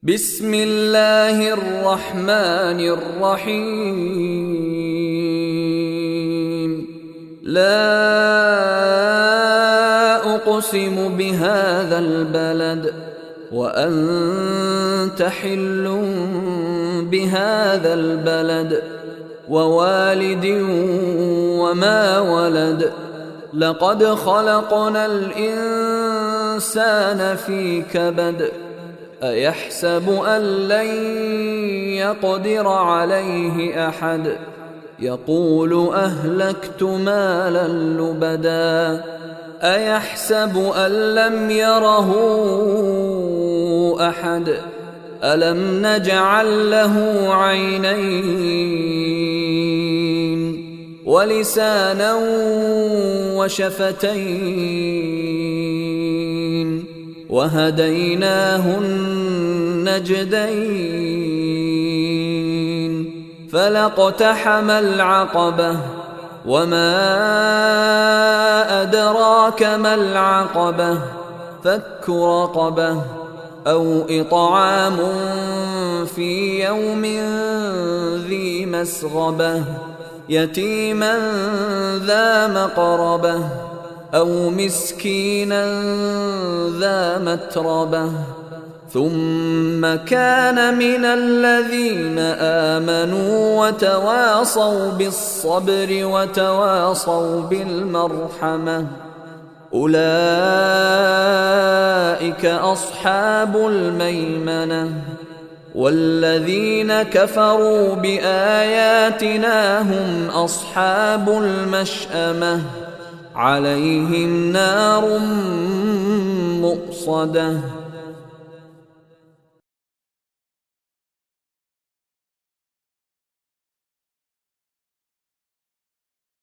بسم الله الرحمن الرحيم. لا أقسم بهذا البلد وأنت حل بهذا البلد ووالد وما ولد. لقد خلقنا الإنسان في كبد. أيحسب أن لن يقدر عليه أحد. يقول أهلكت مالا لبدا. أيحسب أن لم يره أحد. ألم نجعل له عينين ولسانا وشفتين وهديناه النجدين. فلاقتحم العقبة وما أدراك ما العقبة. فك رقبة أو إطعام في يوم ذي مسغبة يتيما ذا مقربة أو مسكينا ذا متربة. ثم كان من الذين آمنوا وتواصوا بالصبر وتواصوا بالمرحمة. أولئك أصحاب الميمنة. والذين كفروا بآياتنا هم أصحاب المشأمة. عليهم نار مؤصدة.